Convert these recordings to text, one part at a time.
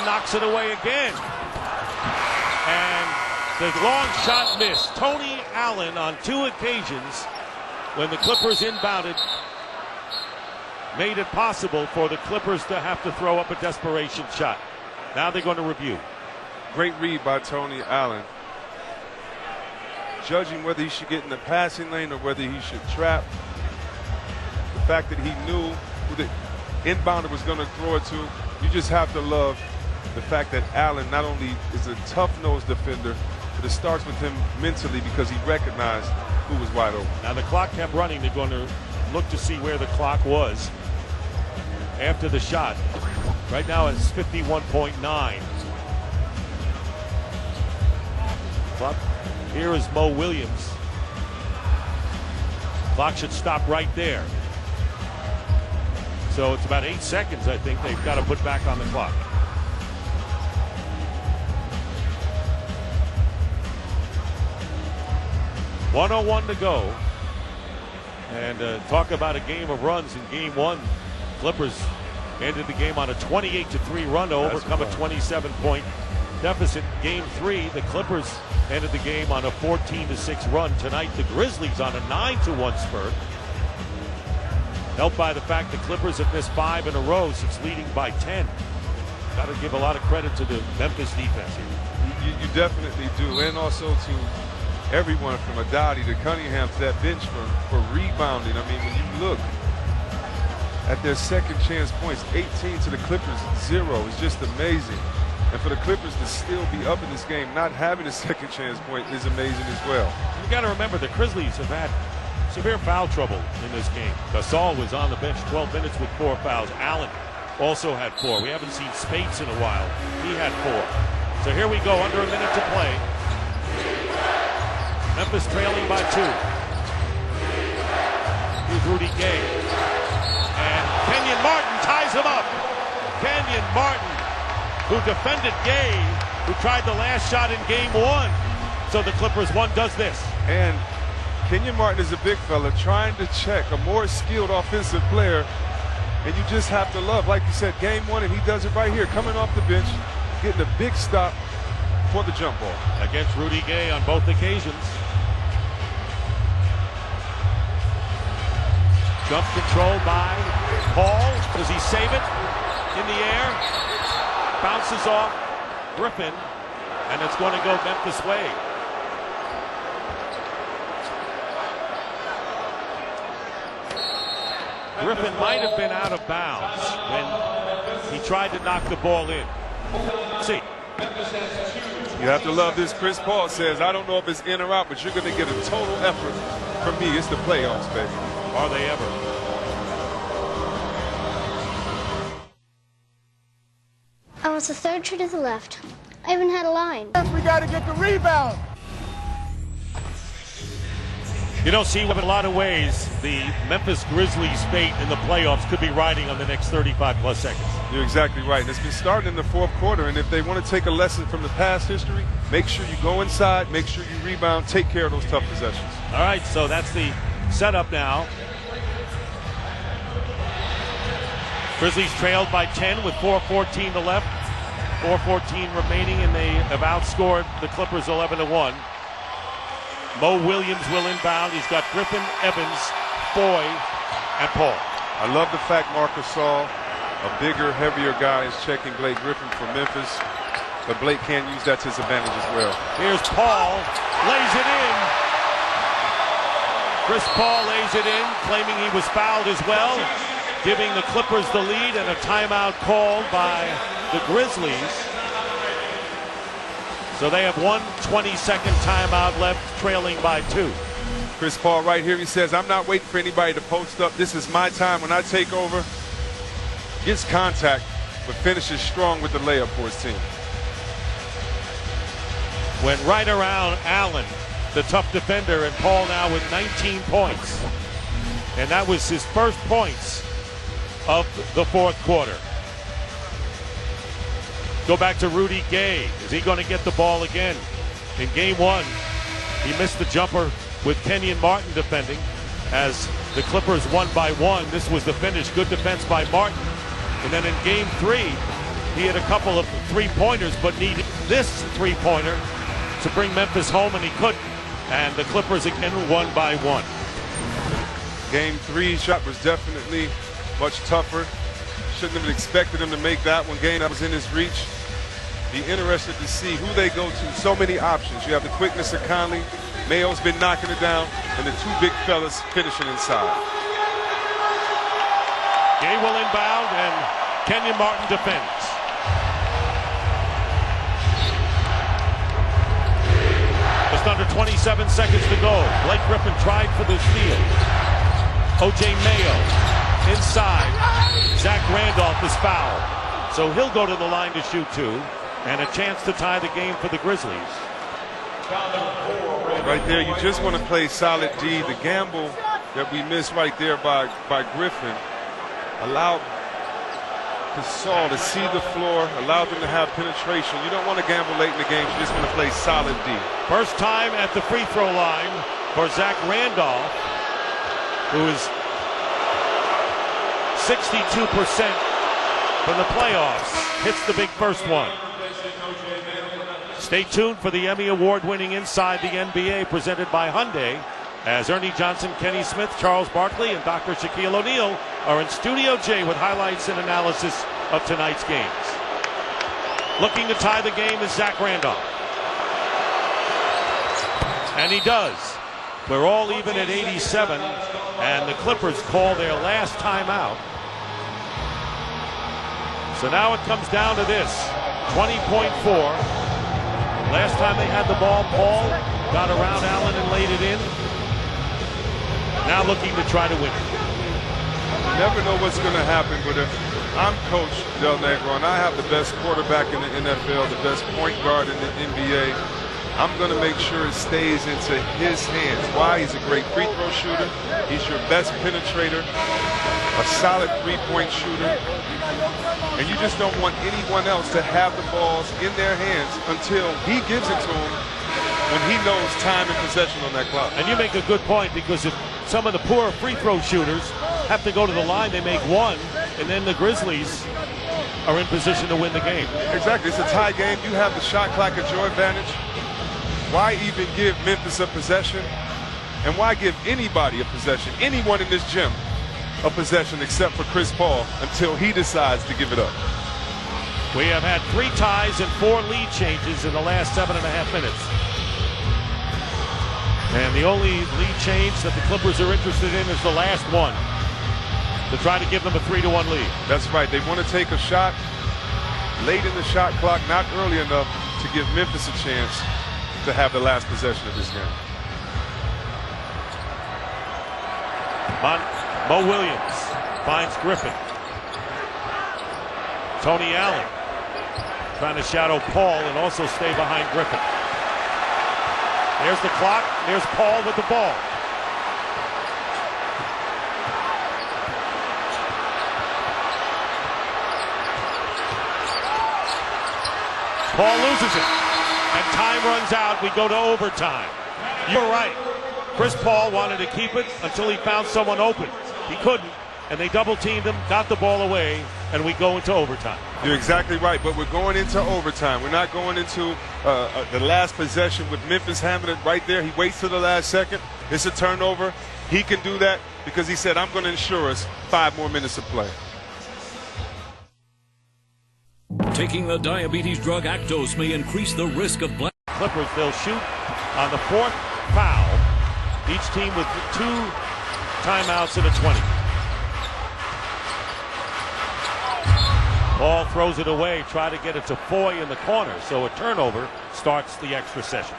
Allen knocks it away again. And the long shot missed. Tony Allen on 2 occasions when the Clippers inbounded made it possible for the Clippers to have to throw up a desperation shot. Now they're going to review. Great read by Tony Allen. Judging whether he should get in the passing lane or whether he should trap. The fact that he knew who the inbounder was going to throw it to, you just have to love the fact that Allen not only is a tough-nosed defender, but it starts with him mentally because he recognized who was wide open. Now the clock kept running. They're going to look to see where the clock was after the shot. Right now it's 51.9. Here is Mo Williams. Clock should stop right there. So it's about 8 seconds, I think, they've got to put back on the clock. .101 to go. And talk about a game of runs in game 1. Clippers ended the game on a 28-3 run to overcome a 27-point deficit. Game 3, the Clippers ended the game on a 14-6 run. Tonight, the Grizzlies on a 9-1 spurt. Helped by the fact the Clippers have missed 5 in a row since leading by 10. Got to give a lot of credit to the Memphis defense here. You definitely do, and also to everyone from Adati to Cunningham to that bench for rebounding. I mean, when you look at their second chance points, 18 to the Clippers, 0 is just amazing. And for the Clippers to still be up in this game, not having a second chance point is amazing as well. You got to remember the Grizzlies have had severe foul trouble in this game. Gasol was on the bench 12 minutes with 4 fouls. Allen also had 4. We haven't seen Spates in a while. He had 4. So here we go, under a minute to play. Memphis trailing by 2. Here's Rudy Gay. And Kenyon Martin ties him up. Kenyon Martin, who defended Gay, who tried the last shot in game 1. So the Clippers does this. And Kenyon Martin is a big fella trying to check a more skilled offensive player. And you just have to love, like you said, game 1, and he does it right here, coming off the bench, getting a big stop for the jump ball. Against Rudy Gay on both occasions. Jump controlled by Paul. Does he save it? In the air. Bounces off Griffin. And it's going to go Memphis way. Griffin might have been out of bounds when he tried to knock the ball in. See. You have to love this. Chris Paul says, I don't know if it's in or out, but you're going to get a total effort from me. It's the playoffs, baby. Are they ever? I was the third tree to the left. I even had a line. We got to get the rebound. You don't see, in a lot of ways, the Memphis Grizzlies' fate in the playoffs could be riding on the next 35-plus seconds. You're exactly right. And it's been starting in the 4th quarter, and if they want to take a lesson from the past history, make sure you go inside, make sure you rebound, take care of those tough possessions. All right, so that's the setup now. Grizzlies trailed by 10 with 4:14 to left. 4:14 remaining, and they have outscored the Clippers 11-1. Mo Williams will inbound. He's got Griffin, Evans, Foy, and Paul. I love the fact Marc Gasol, a bigger, heavier guy, is checking Blake Griffin from Memphis. But Blake can use that to his advantage as well. Here's Paul, lays it in. Chris Paul lays it in, claiming he was fouled as well, giving the Clippers the lead, and a timeout called by the Grizzlies. So they have 1 20-second timeout left, trailing by 2. Chris Paul right here, he says, I'm not waiting for anybody to post up. This is my time when I take over. Gets contact, but finishes strong with the layup for his team. Went right around Allen, the tough defender, and Paul now with 19 points. And that was his first points of the 4th quarter. Go back to Rudy Gay. Is he going to get the ball again? In game 1, he missed the jumper with Kenyon Martin defending as the Clippers won by 1. This was the finish. Good defense by Martin. And then in game 3, He had a couple of three-pointers, but needed this three-pointer to bring Memphis home, and he couldn't. And the Clippers again won by 1. Game 3 shot was definitely much tougher. Shouldn't have expected him to make that one. Game that was in his reach. Be interested to see who they go to. So many options. You have the quickness of Conley. Mayo's been knocking it down, and the 2 big fellas finishing inside. Gay will inbound, and Kenyon Martin defends. Just under 27 seconds to go. Blake Griffin tried for the steal. O.J. Mayo inside. Zach Randolph is fouled. So he'll go to the line to shoot 2. And a chance to tie the game for the Grizzlies. Right there, you just want to play solid D. The gamble that we missed right there by Griffin allowed Gasol to see the floor, allowed them to have penetration. You don't want to gamble late in the game. You just want to play solid D. First time at the free throw line for Zach Randolph, who is 62% from the playoffs. Hits the big first one. Stay tuned for the Emmy Award-winning Inside the NBA presented by Hyundai, as Ernie Johnson, Kenny Smith, Charles Barkley, and Dr. Shaquille O'Neal are in Studio J with highlights and analysis of tonight's games. Looking to tie the game is Zach Randolph. And he does. We're all even at 87, and the Clippers call their last timeout. So now it comes down to this, 20.4. Last time they had the ball, Paul got around Allen and laid it in. Now looking to try to win it. You never know what's going to happen, but if I'm Coach Del Negro and I have the best quarterback in the NFL, the best point guard in the NBA, I'm going to make sure it stays into his hands. Why? He's a great free throw shooter. He's your best penetrator, a solid three-point shooter. And you just don't want anyone else to have the balls in their hands until he gives it to them when he knows time and possession on that clock. And you make a good point, because if some of the poor free throw shooters have to go to the line, they make one, and then the Grizzlies are in position to win the game. Exactly. It's a tie game. You have the shot clock at your advantage. Why even give Memphis a possession? And why give anybody a possession, anyone in this gym, a possession except for Chris Paul until he decides to give it up? We have had 3 ties and 4 lead changes in the last 7.5 minutes. And the only lead change that the Clippers are interested in is the last one, to try to give them a 3-1 lead. That's right. They want to take a shot late in the shot clock, not early enough to give Memphis a chance to have the last possession of this game. Mo Williams finds Griffin. Tony Allen trying to shadow Paul and also stay behind Griffin. There's the clock. There's Paul with the ball. Paul loses it. And time runs out. We go to overtime. You're right. Chris Paul wanted to keep it until he found someone open. He couldn't, and they double-teamed him, got the ball away, and we go into overtime. You're exactly right, but we're going into overtime. We're not going into the last possession with Memphis having it right there. He waits till the last second. It's a turnover. He can do that because he said, I'm going to ensure us 5 more minutes of play. Taking the diabetes drug Actos may increase the risk of blood. Clippers, they'll shoot on the 4th foul. Each team with 2 timeouts and a 20. Ball throws it away, try to get it to Foy in the corner, so a turnover starts the extra session.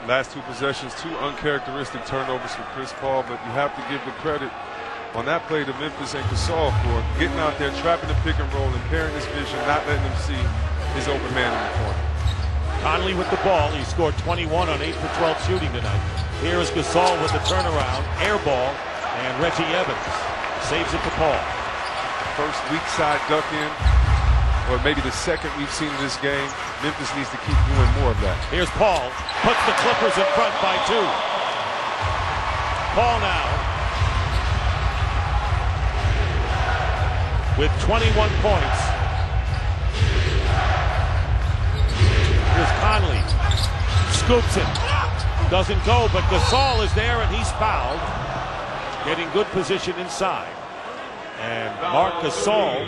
Last 2 possessions, 2 uncharacteristic turnovers for Chris Paul, but you have to give the credit on that play to Memphis and Gasol for getting out there, trapping the pick and roll, impairing his vision, not letting him see his open man in the corner. Conley with the ball. He scored 21 on 8 for 12 shooting tonight. Here is Gasol with the turnaround, air ball, and Reggie Evans saves it to Paul. First weak side duck in, or maybe the second we've seen in this game. Memphis needs to keep doing more of that. Here's Paul, puts the Clippers in front by 2. Paul now with 21 points Here's Conley. Scoops it. Doesn't go, but Gasol is there and he's fouled. Getting good position inside. And Marc Gasol,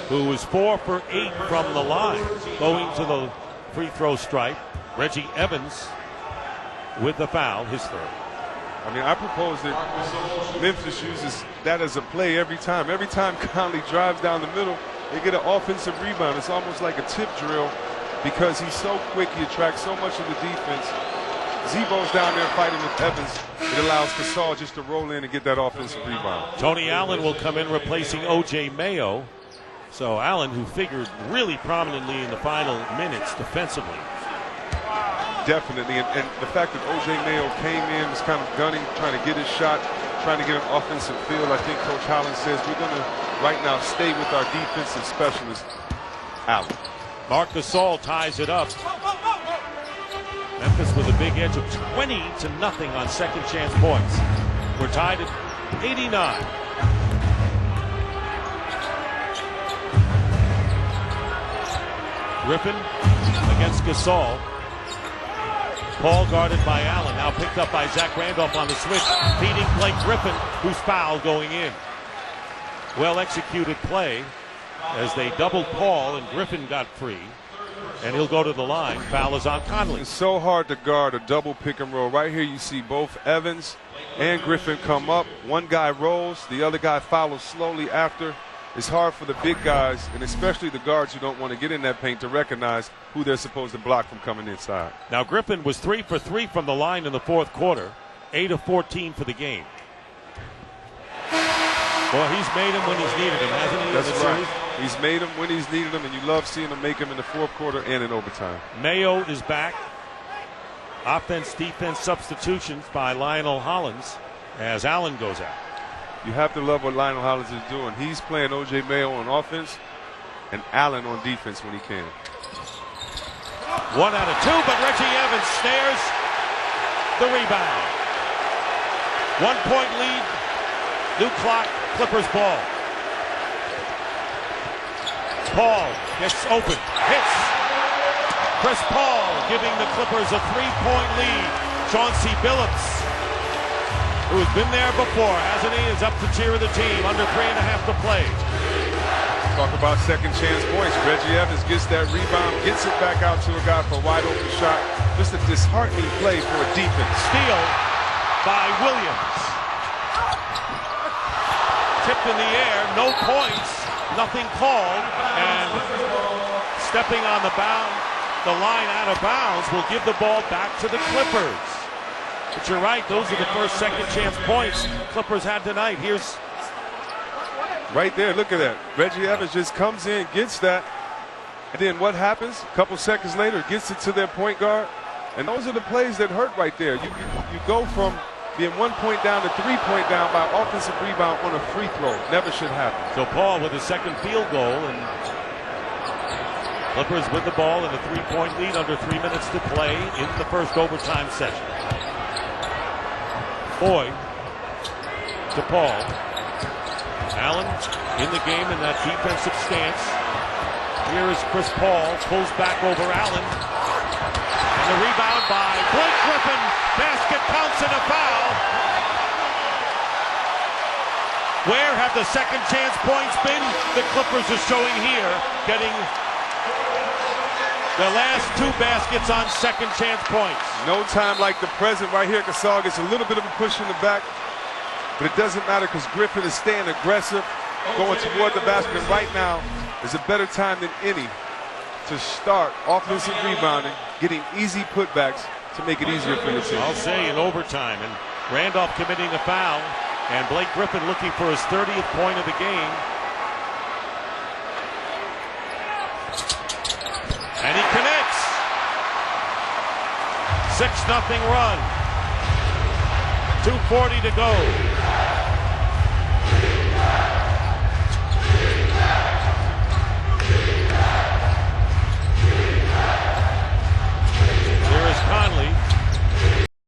who was 4 for 8 from the line, going to the free throw stripe. Reggie Evans with the foul, his third. I mean, I propose that Memphis uses that as a play every time. Every time Conley drives down the middle, they get an offensive rebound. It's almost like a tip drill because he's so quick. He attracts so much of the defense. Zebo's down there fighting with Evans. It allows Gasol just to roll in and get that offensive rebound. Tony Allen will come in replacing O.J. Mayo. So Allen, who figured really prominently in the final minutes defensively. Definitely, and the fact that O.J. Mayo came in, was kind of gunning, trying to get his shot, trying to get an offensive feel. I think Coach Holland says we're going to right now stay with our defensive specialist, Allen. Marc Gasol ties it up. Memphis with a big edge of 20-0 on second chance points. We're tied at 89. Griffin against Gasol. Paul guarded by Allen, now picked up by Zach Randolph on the switch, feeding Blake Griffin, who's fouled going in. Well executed play as they doubled Paul and Griffin got free. And he'll go to the line. Foul is on Conley. It's so hard to guard a double pick and roll. Right here you see both Evans and Griffin come up. One guy rolls, the other guy follows slowly after. It's hard for the big guys, and especially the guards who don't want to get in that paint, to recognize who they're supposed to block from coming inside. Now Griffin was 3 for 3 from the line in the fourth quarter. 8 of 14 for the game. Well, he's made him when he's needed him, hasn't he? That's right. He's made him when he's needed him, and you love seeing him make him in the fourth quarter and in overtime. Mayo is back. Offense-defense substitutions by Lionel Hollins as Allen goes out. You have to love what Lionel Hollins is doing. He's playing O.J. Mayo on offense and Allen on defense when he can. 1 out of 2, but Reggie Evans snares the rebound. 1 point lead. New clock. Clippers ball. Paul gets open. Hits. Chris Paul giving the Clippers a 3-point lead. Chauncey Billups, who has been there before, hasn't he, is up to cheer of the team. Under 3.5 to play. Talk about second chance points. Reggie Evans gets that rebound, gets it back out to a guy for a wide open shot. Just a disheartening play for a defense. Steal by Williams. Tipped in the air, no points, nothing called, and stepping on the line out of bounds will give the ball back to the Clippers. But you're right, those are the first second chance points Clippers had tonight. Here's right there, look at that. Reggie Evans just comes in, gets that, and then what happens? A couple seconds later, gets it to their point guard, and those are the plays that hurt right there. You go from being 1 point down to 3 point down by offensive rebound on a free throw. Never should happen. So Paul with his second field goal, and Clippers with the ball in a 3-point lead under 3 minutes to play in the first overtime session. Boyd to Paul. Allen in the game in that defensive stance. Here is Chris Paul, pulls back over Allen. And the rebound by Blake Griffin. Basket counts and a foul. Where have the second chance points been? The Clippers are showing here, getting the last 2 baskets on second chance points. No time like the present right here. Gasol gets a little bit of a push in the back, but it doesn't matter because Griffin is staying aggressive, going toward the basket. And right now is a better time than any to start offensive rebounding, getting easy putbacks to make it easier for your team. I'll say in overtime, and Randolph committing the foul, and Blake Griffin looking for his 30th point of the game. And he connects. 6-0 run. 2:40 to go. Here is Conley.